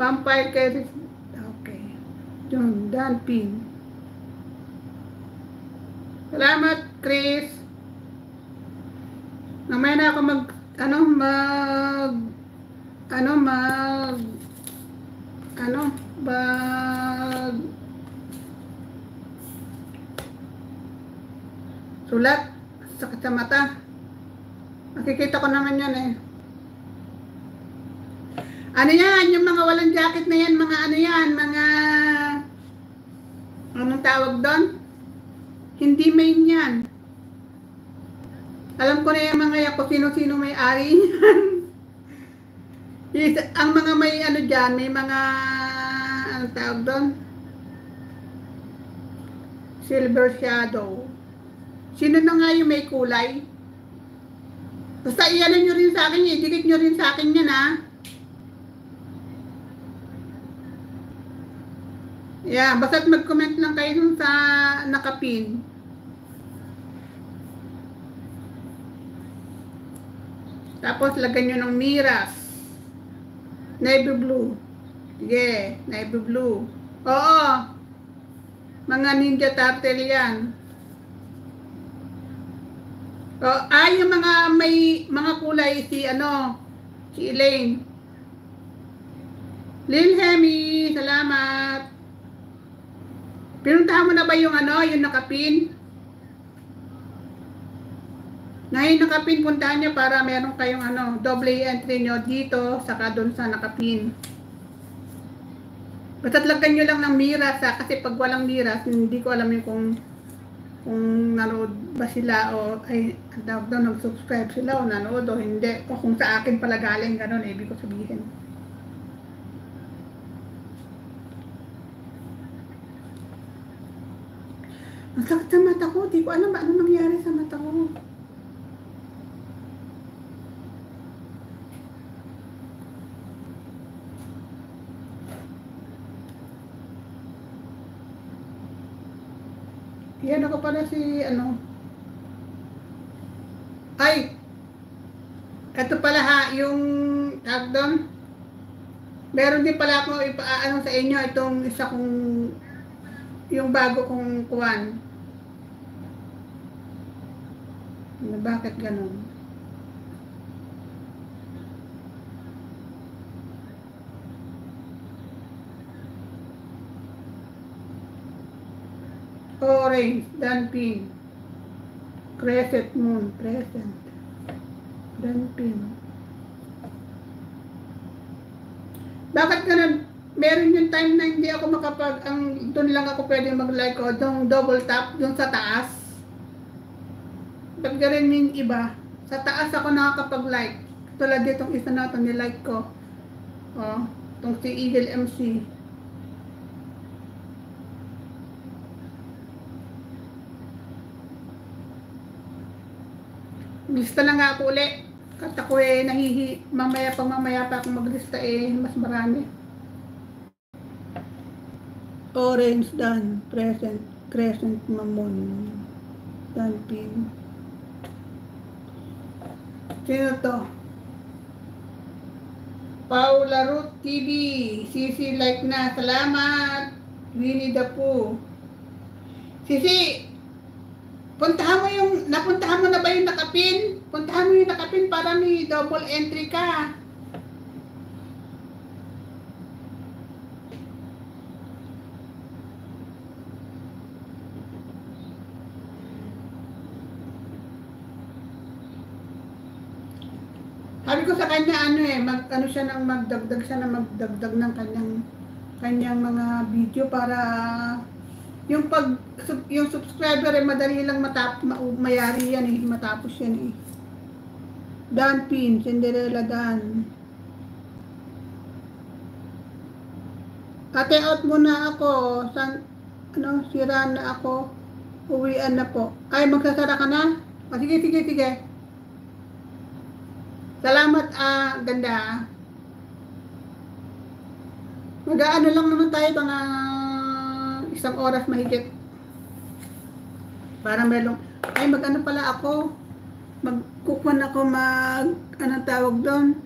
Vampire Carries. Okay. Yung Dan Pin. Salamat, Chris. Mamaya na ako sulat. Sakit sa mata. Nakikita ko naman yan eh. Ano yan? Yung mga walang jacket na yan, mga ano yan, mga anong tawag doon? Hindi main yan. Alam ko na yung mga yan kung sino-sino may ari yan. Ang mga may ano dyan, may mga anong tawag doon? Silver shadow. Sino na nga yung may kulay? Basta iyan nyo rin sa akin, idikit nyo rin sa akin yan ha. Yeah, basta't mag-comment lang kayo dun sa nakapin. Tapos lagyan nyo ng miras. Navy blue. Sige, navy blue. Oo. Mga ninja turtle yan. Yung mga may mga kulay si Elaine. Lil Hemi, salamat. Pinuntahan mo na ba yung yung nakapin? Ngayon nakapin, puntahan nyo para meron kayong double entry nyo dito, saka doon sa nakapin. Basta't lagyan nyo lang ng miras kasi pag walang miras, hindi ko alam yung kung nanood ba sila o nag-subscribe sila o nanood o hindi. O kung sa akin pala galing, ganun, ibig ko sabihin. Ang sakit sa mata ko. Di ko alam ano nangyari sa mata ko. Yan ako pala si Ay! Ito pala ha, yung tag doon. Meron din pala ako ipaano sa inyo itong isa kong yung bago kong kuwan. Bakit ganun? Orange, dan pink. Crescent moon, crescent. Dan pink. Bakit ganun? Meron yung time na hindi ako doon lang ako pwede mag-like o doon double tap, doon sa taas. Pag ganun yung iba, sa taas ako nakakapag-like. Tulad ditong isa na ito, nilike ko. Itong si Eagle MC. Lista lang nga ako ulit. Kasi ako mamaya pa akong maglista mas marami. Orange dan, crescent mamon, dan pin. Sino to? Paula Ruth TV, Sisi like na, salamat. Winnie the Pooh. Sisi, napuntahan mo na ba yung nakapin? Puntahan mo yung nakapin para may double entry ka. Sabi ko sa kanya magdagdag siya ng kanyang mga video para yung subscriber madali lang mayari yan matapos yan Dan Pin, Cinderella Dan. Ate out muna ako. Sira na ako. Uwian na po. Ay, magsasara ka na? Sige. Salamat, ganda. Mag-aano lang naman tayo mga 1 oras mahigit. Para mag-ano pala ako. Magkukuhan ako anong tawag doon?